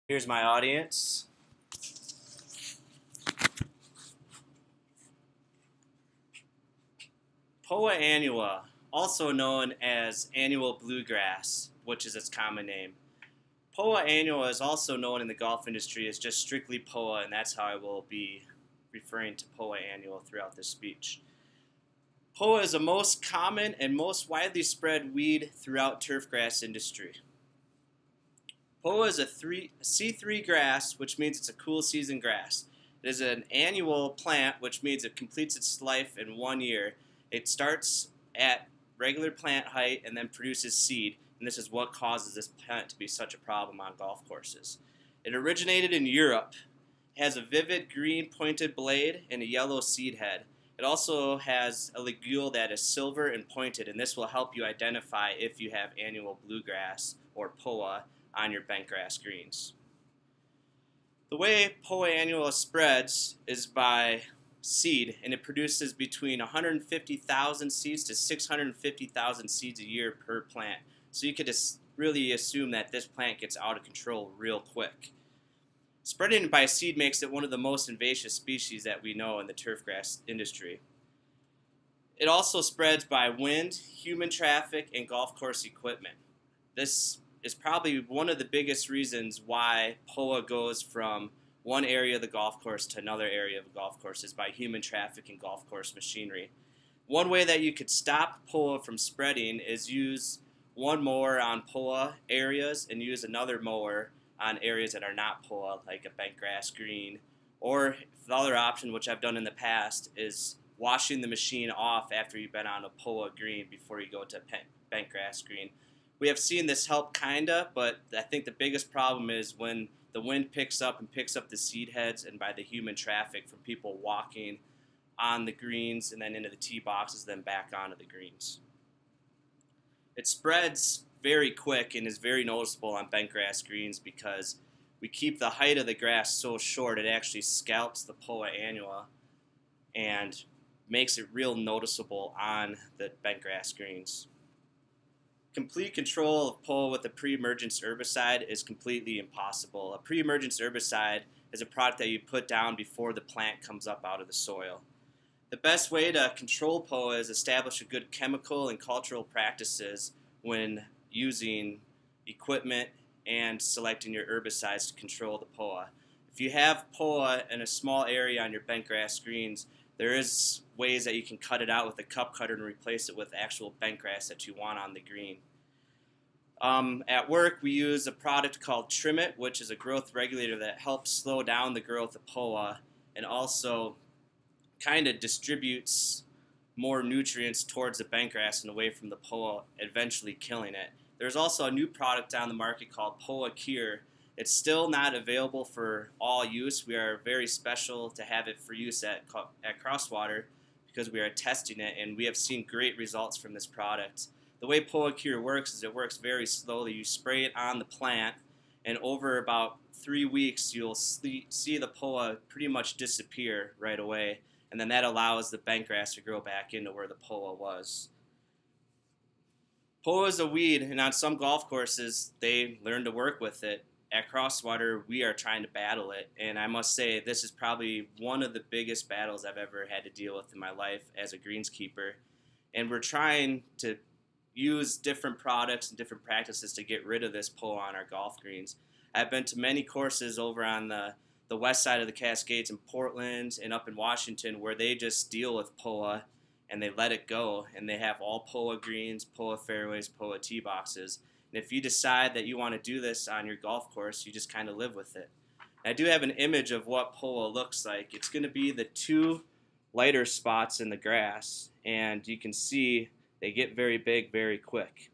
Here's my audience. Poa annua, also known as annual bluegrass, which is its common name. Poa annua is also known in the golf industry as just strictly Poa, and that's how I will be referring to Poa annua throughout this speech. Poa is the most common and most widely spread weed throughout turfgrass industry. Poa is a C3 grass, which means it's a cool season grass. It is an annual plant, which means it completes its life in 1 year. It starts at regular plant height and then produces seed, and this is what causes this plant to be such a problem on golf courses. It originated in Europe. It has a vivid green pointed blade and a yellow seed head. It also has a ligule that is silver and pointed, and this will help you identify if you have annual bluegrass or Poa on your bentgrass greens. The way Poa annua spreads is by seed, and it produces between 150,000 seeds to 650,000 seeds a year per plant. So you could really assume that this plant gets out of control real quick. Spreading by seed makes it one of the most invasive species that we know in the turfgrass industry. It also spreads by wind, human traffic, and golf course equipment. This is probably one of the biggest reasons why Poa goes from one area of the golf course to another area of the golf course is by human traffic and golf course machinery. One way that you could stop Poa from spreading is use one mower on Poa areas and use another mower on areas that are not Poa, like a bentgrass green. Or the other option, which I've done in the past, is washing the machine off after you've been on a Poa green before you go to a bentgrass green. We have seen this help kinda, but I think the biggest problem is when the wind picks up and picks up the seed heads, and by the human traffic from people walking on the greens and then into the tee boxes, then back onto the greens. It spreads very quick and is very noticeable on bentgrass greens because we keep the height of the grass so short it actually scalps the Poa annua and makes it real noticeable on the bentgrass greens. Complete control of Poa with a pre-emergence herbicide is completely impossible. A pre-emergence herbicide is a product that you put down before the plant comes up out of the soil. The best way to control Poa is establish a good chemical and cultural practices when using equipment and selecting your herbicides to control the Poa. If you have Poa in a small area on your bentgrass greens, there is ways that you can cut it out with a cup cutter and replace it with actual bentgrass that you want on the green. At work, we use a product called Trim-It, which is a growth regulator that helps slow down the growth of Poa and also kind of distributes more nutrients towards the bentgrass and away from the Poa, eventually killing it. There's also a new product on the market called Poa Cure. It's still not available for all use. We are very special to have it for use at Crosswater because we are testing it, and we have seen great results from this product. The way Poa Cure works is it works very slowly. You spray it on the plant, and over about 3 weeks, you'll see the Poa pretty much disappear right away, and then that allows the bentgrass to grow back into where the Poa was. Poa is a weed, and on some golf courses, they learn to work with it. At Crosswater, we are trying to battle it, and I must say this is probably one of the biggest battles I've ever had to deal with in my life as a greenskeeper. And we're trying to use different products and different practices to get rid of this Poa on our golf greens. I've been to many courses over on the west side of the Cascades in Portland and up in Washington where they just deal with Poa and they let it go, and they have all Poa greens, Poa fairways, Poa tee boxes. And if you decide that you want to do this on your golf course, you just kind of live with it. And I do have an image of what Poa looks like. It's going to be the 2 lighter spots in the grass, and you can see they get very big very quick.